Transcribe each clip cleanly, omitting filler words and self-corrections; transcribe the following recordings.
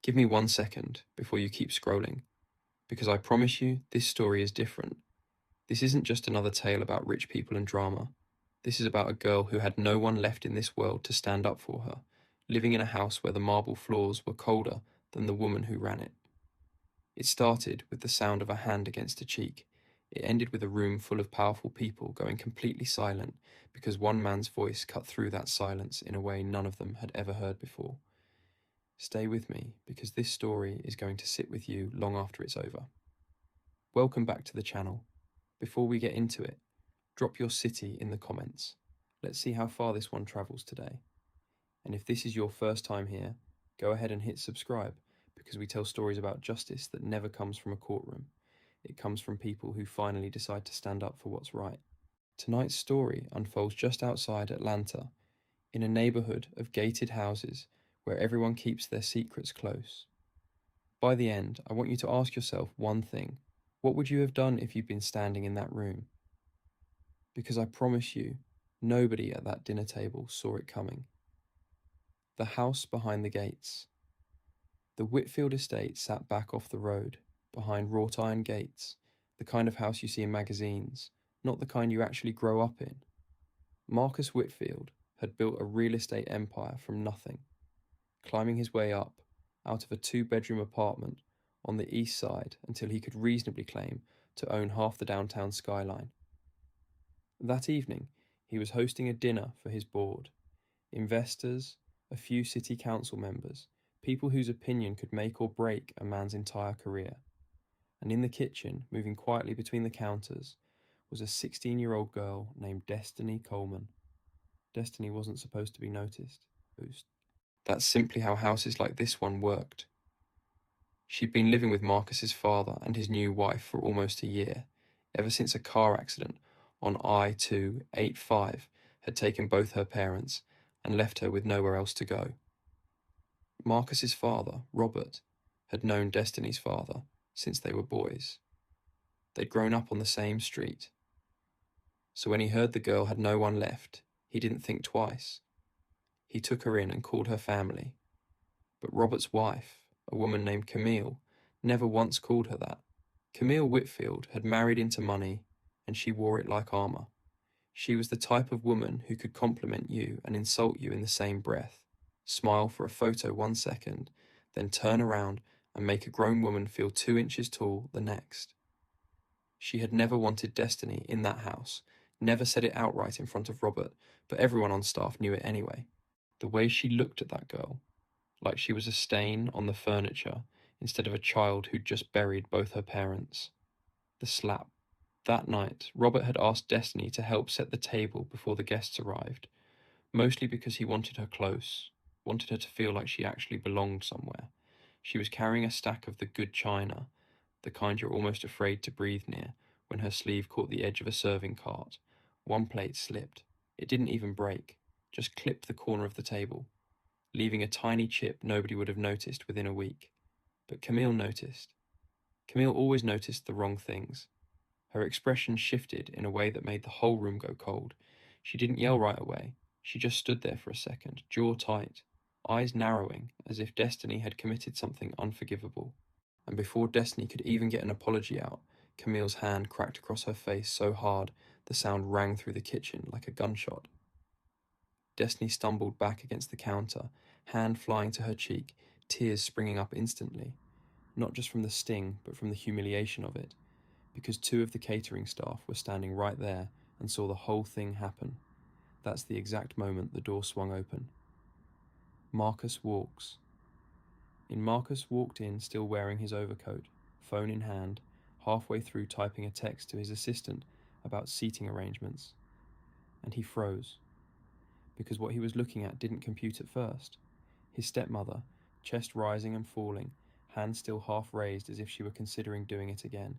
Give me 1 second before you keep scrolling, because I promise you this story is different. This isn't just another tale about rich people and drama. This is about a girl who had no one left in this world to stand up for her, living in a house where the marble floors were colder than the woman who ran it. It started with the sound of a hand against a cheek. It ended with a room full of powerful people going completely silent because one man's voice cut through that silence in a way none of them had ever heard before. Stay with me, because this story is going to sit with you long after it's over. Welcome back to the channel. Before we get into it, drop your city in the comments. Let's see how far this one travels today. And if this is your first time here, go ahead and hit subscribe, because we tell stories about justice that never comes from a courtroom. It comes from people who finally decide to stand up for what's right. Tonight's story unfolds just outside Atlanta, in a neighborhood of gated houses where everyone keeps their secrets close. By the end, I want you to ask yourself one thing. What would you have done if you'd been standing in that room? Because I promise you, nobody at that dinner table saw it coming. The house behind the gates. The Whitfield estate sat back off the road, behind wrought iron gates, the kind of house you see in magazines, not the kind you actually grow up in. Marcus Whitfield had built a real estate empire from nothing, climbing his way up out of a 2-bedroom apartment on the east side until he could reasonably claim to own half the downtown skyline. That evening, he was hosting a dinner for his board. Investors, a few city council members, people whose opinion could make or break a man's entire career. And in the kitchen, moving quietly between the counters, was a 16-year-old girl named Destiny Coleman. Destiny wasn't supposed to be noticed. That's simply how houses like this one worked. She'd been living with Marcus's father and his new wife for almost a year, ever since a car accident on I-285 had taken both her parents and left her with nowhere else to go. Marcus's father, Robert, had known Destiny's father since they were boys. They'd grown up on the same street. So when he heard the girl had no one left, he didn't think twice. He took her in and called her family. But Robert's wife, a woman named Camille, never once called her that. Camille Whitfield had married into money, and she wore it like armor. She was the type of woman who could compliment you and insult you in the same breath, smile for a photo 1 second, then turn around and make a grown woman feel 2 inches tall the next. She had never wanted Destiny in that house, never said it outright in front of Robert, but everyone on staff knew it anyway. The way she looked at that girl, like she was a stain on the furniture instead of a child who'd just buried both her parents. The slap. That night, Robert had asked Destiny to help set the table before the guests arrived, mostly because he wanted her close, wanted her to feel like she actually belonged somewhere. She was carrying a stack of the good china, the kind you're almost afraid to breathe near, when her sleeve caught the edge of a serving cart. One plate slipped. It didn't even break, just clipped the corner of the table, leaving a tiny chip nobody would have noticed within a week. But Camille noticed. Camille always noticed the wrong things. Her expression shifted in a way that made the whole room go cold. She didn't yell right away. She just stood there for a second, jaw tight, eyes narrowing, as if Destiny had committed something unforgivable. And before Destiny could even get an apology out, Camille's hand cracked across her face so hard the sound rang through the kitchen like a gunshot. Destiny stumbled back against the counter, hand flying to her cheek, tears springing up instantly, not just from the sting, but from the humiliation of it, because 2 of the catering staff were standing right there and saw the whole thing happen. That's the exact moment the door swung open. Marcus walks. Marcus walked in still wearing his overcoat, phone in hand, halfway through typing a text to his assistant about seating arrangements. And he froze, because what he was looking at didn't compute at first. His stepmother, chest rising and falling, hand still half raised as if she were considering doing it again.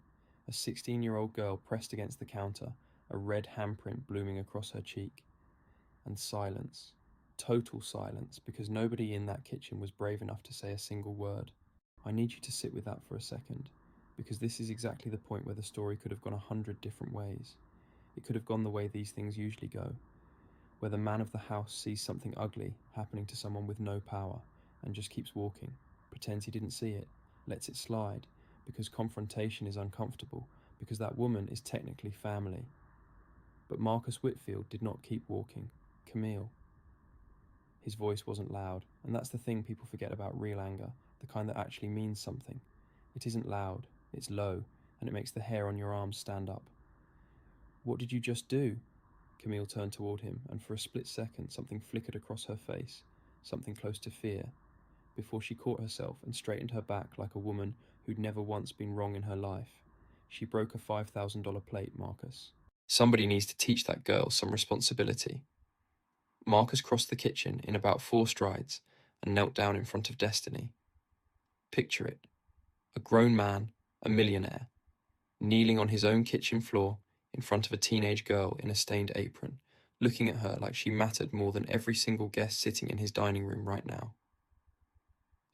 A 16-year-old girl pressed against the counter, a red handprint blooming across her cheek. And silence. Total silence, because nobody in that kitchen was brave enough to say a single word. I need you to sit with that for a second, because this is exactly the point where the story could have gone 100 different ways. It could have gone the way these things usually go, where the man of the house sees something ugly happening to someone with no power and just keeps walking. pretends he didn't see it, lets it slide, because confrontation is uncomfortable, because that woman is technically family. But Marcus Whitfield did not keep walking. Camille. His voice wasn't loud, and that's the thing people forget about real anger, the kind that actually means something. It isn't loud, it's low, and it makes the hair on your arms stand up. What did you just do? Camille turned toward him, and for a split second something flickered across her face, something close to fear, before she caught herself and straightened her back like a woman who'd never once been wrong in her life. She broke a $5,000 plate, Marcus. Somebody needs to teach that girl some responsibility. Marcus crossed the kitchen in about 4 strides and knelt down in front of Destiny. Picture it. A grown man, a millionaire, kneeling on his own kitchen floor in front of a teenage girl in a stained apron, looking at her like she mattered more than every single guest sitting in his dining room right now.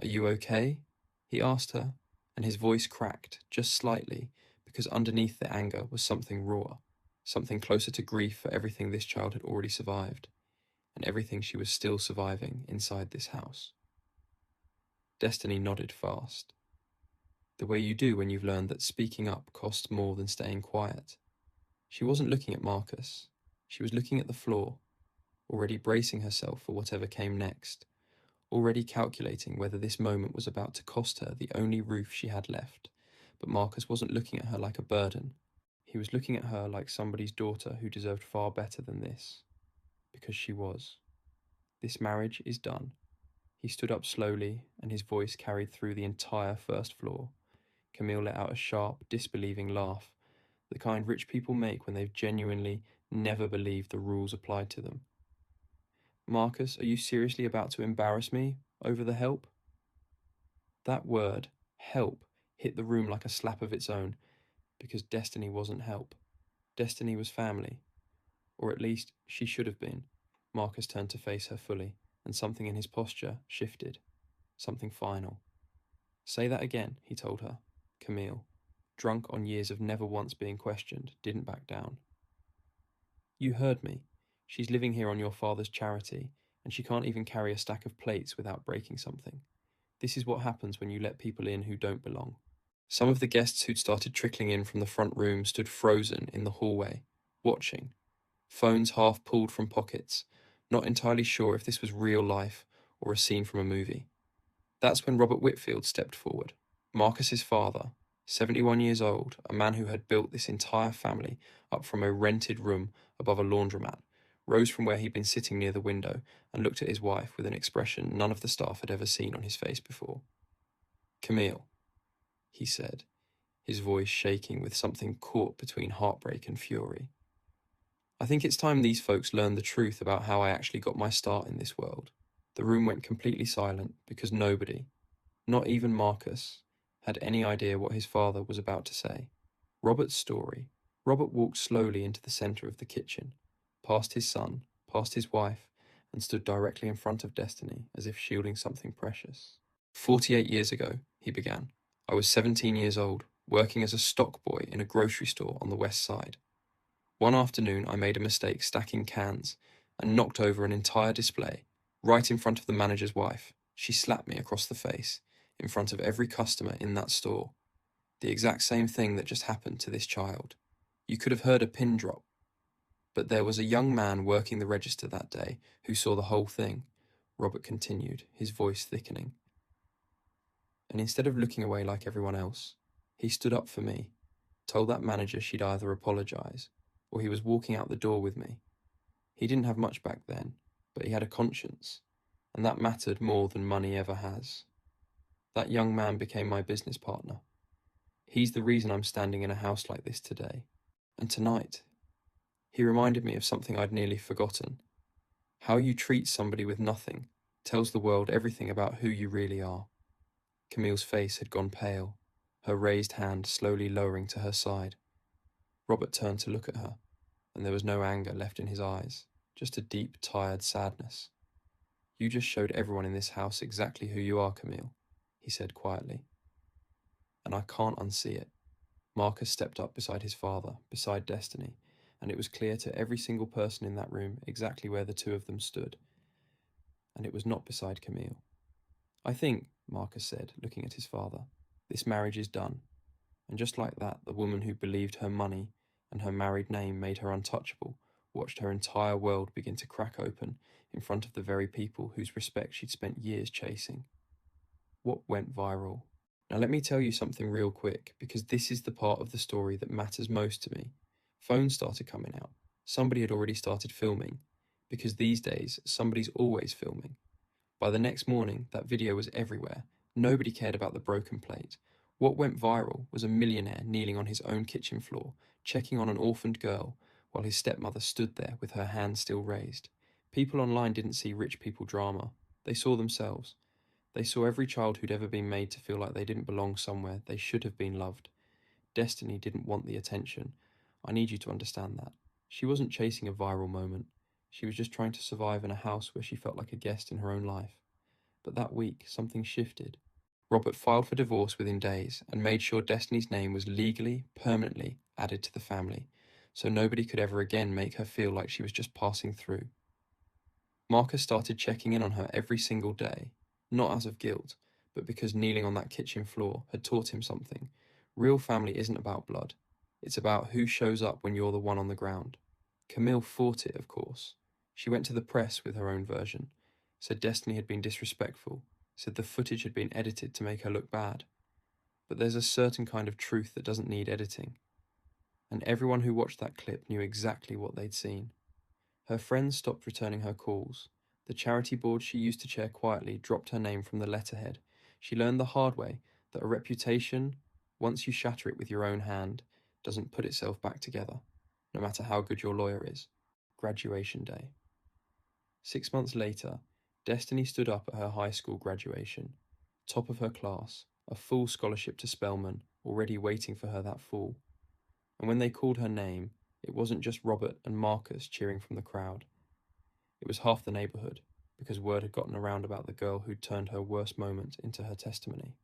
Are you okay? He asked her, and his voice cracked just slightly because underneath the anger was something raw, something closer to grief for everything this child had already survived, and everything she was still surviving inside this house. Destiny nodded fast. The way you do when you've learned that speaking up costs more than staying quiet. She wasn't looking at Marcus. She was looking at the floor, already bracing herself for whatever came next, already calculating whether this moment was about to cost her the only roof she had left. But Marcus wasn't looking at her like a burden. He was looking at her like somebody's daughter who deserved far better than this. Because she was. This marriage is done. He stood up slowly, and his voice carried through the entire first floor. Camille let out a sharp, disbelieving laugh, the kind rich people make when they've genuinely never believed the rules applied to them. Marcus, are you seriously about to embarrass me over the help? That word, help, hit the room like a slap of its own, because Destiny wasn't help. Destiny was family. Or at least, she should have been. Marcus turned to face her fully, and something in his posture shifted. Something final. Say that again, he told her. Camille, drunk on years of never once being questioned, didn't back down. You heard me. She's living here on your father's charity, and she can't even carry a stack of plates without breaking something. This is what happens when you let people in who don't belong. Some of the guests who'd started trickling in from the front room stood frozen in the hallway, watching, phones half pulled from pockets, not entirely sure if this was real life or a scene from a movie. That's when Robert Whitfield stepped forward. Marcus's father, 71 years old, a man who had built this entire family up from a rented room above a laundromat, rose from where he'd been sitting near the window and looked at his wife with an expression none of the staff had ever seen on his face before. Camille, he said, his voice shaking with something caught between heartbreak and fury. I think it's time these folks learned the truth about how I actually got my start in this world. The room went completely silent because nobody, not even Marcus, had any idea what his father was about to say. Robert's story. Robert walked slowly into the centre of the kitchen, past his son, past his wife, and stood directly in front of Destiny as if shielding something precious. 48 years ago, he began. I was 17 years old, working as a stock boy in a grocery store on the west side. One afternoon, I made a mistake stacking cans and knocked over an entire display, right in front of the manager's wife. She slapped me across the face, in front of every customer in that store. The exact same thing that just happened to this child. You could have heard a pin drop. But there was a young man working the register that day who saw the whole thing, Robert continued, his voice thickening. And instead of looking away like everyone else, he stood up for me, told that manager she'd either apologize or he was walking out the door with me. He didn't have much back then, but he had a conscience, and that mattered more than money ever has. That young man became my business partner. He's the reason I'm standing in a house like this today. And tonight, he reminded me of something I'd nearly forgotten. How you treat somebody with nothing tells the world everything about who you really are. Camille's face had gone pale, her raised hand slowly lowering to her side. Robert turned to look at her, and there was no anger left in his eyes, just a deep, tired sadness. You just showed everyone in this house exactly who you are, Camille, he said quietly. And I can't unsee it. Marcus stepped up beside his father, beside Destiny, and it was clear to every single person in that room exactly where the two of them stood. And it was not beside Camille. I think, Marcus said, looking at his father. This marriage is done. And just like that, the woman who believed her money and her married name made her untouchable watched her entire world begin to crack open in front of the very people whose respect she'd spent years chasing. What went viral? Now let me tell you something real quick, because this is the part of the story that matters most to me. Phones started coming out. Somebody had already started filming, because these days, somebody's always filming. By the next morning, that video was everywhere. Nobody cared about the broken plate. What went viral was a millionaire kneeling on his own kitchen floor, checking on an orphaned girl, while his stepmother stood there with her hand still raised. People online didn't see rich people drama. They saw themselves. They saw every child who'd ever been made to feel like they didn't belong somewhere they should have been loved. Destiny didn't want the attention. I need you to understand that. She wasn't chasing a viral moment. She was just trying to survive in a house where she felt like a guest in her own life. But that week, something shifted. Robert filed for divorce within days and made sure Destiny's name was legally, permanently added to the family, so nobody could ever again make her feel like she was just passing through. Marcus started checking in on her every single day, not out of guilt, but because kneeling on that kitchen floor had taught him something. Real family isn't about blood. It's about who shows up when you're the one on the ground. Camille fought it, of course. She went to the press with her own version, said Destiny had been disrespectful, said the footage had been edited to make her look bad. But there's a certain kind of truth that doesn't need editing. And everyone who watched that clip knew exactly what they'd seen. Her friends stopped returning her calls. The charity board she used to chair quietly dropped her name from the letterhead. She learned the hard way that a reputation, once you shatter it with your own hand, doesn't put itself back together, no matter how good your lawyer is. Graduation day. 6 months later, Destiny stood up at her high school graduation. Top of her class, a full scholarship to Spelman, already waiting for her that fall. And when they called her name, it wasn't just Robert and Marcus cheering from the crowd. It was half the neighbourhood, because word had gotten around about the girl who'd turned her worst moment into her testimony.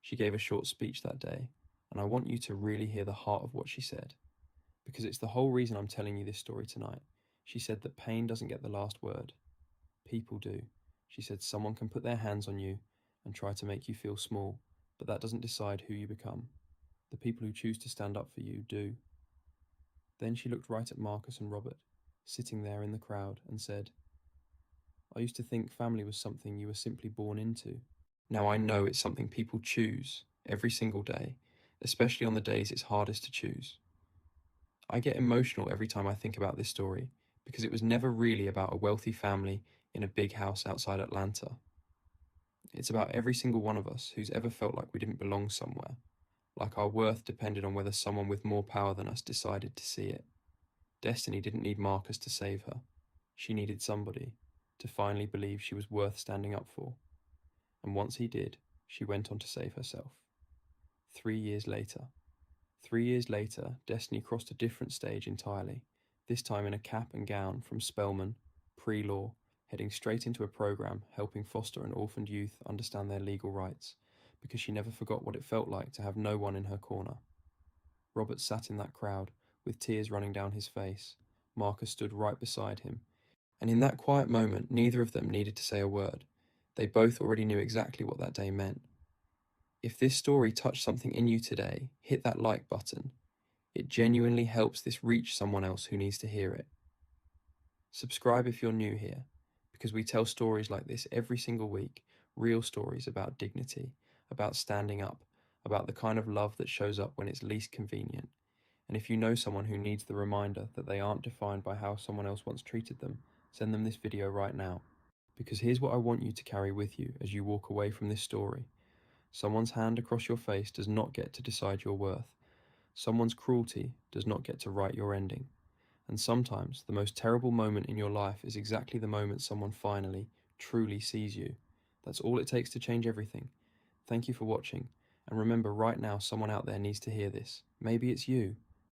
She gave a short speech that day, and I want you to really hear the heart of what she said, because it's the whole reason I'm telling you this story tonight. She said that pain doesn't get the last word. People do. She said someone can put their hands on you and try to make you feel small, but that doesn't decide who you become. The people who choose to stand up for you do. Then she looked right at Marcus and Robert, sitting there in the crowd, and said, I used to think family was something you were simply born into. Now I know it's something people choose every single day, especially on the days it's hardest to choose. I get emotional every time I think about this story, because it was never really about a wealthy family in a big house outside Atlanta. It's about every single one of us who's ever felt like we didn't belong somewhere, like our worth depended on whether someone with more power than us decided to see it. Destiny didn't need Marcus to save her. She needed somebody to finally believe she was worth standing up for. And once he did, she went on to save herself. 3 years later. 3 years later, Destiny crossed a different stage entirely, this time in a cap and gown from Spelman, pre-law, heading straight into a program helping foster and orphaned youth understand their legal rights, because she never forgot what it felt like to have no one in her corner. Robert sat in that crowd, with tears running down his face. Marcus stood right beside him, and in that quiet moment, neither of them needed to say a word. They both already knew exactly what that day meant. If this story touched something in you today, hit that like button. It genuinely helps this reach someone else who needs to hear it. Subscribe if you're new here, because we tell stories like this every single week, real stories about dignity, about standing up, about the kind of love that shows up when it's least convenient. And if you know someone who needs the reminder that they aren't defined by how someone else once treated them, send them this video right now. Because here's what I want you to carry with you as you walk away from this story. Someone's hand across your face does not get to decide your worth. Someone's cruelty does not get to write your ending. And sometimes the most terrible moment in your life is exactly the moment someone finally, truly sees you. That's all it takes to change everything. Thank you for watching. And remember, right now someone out there needs to hear this. Maybe it's you.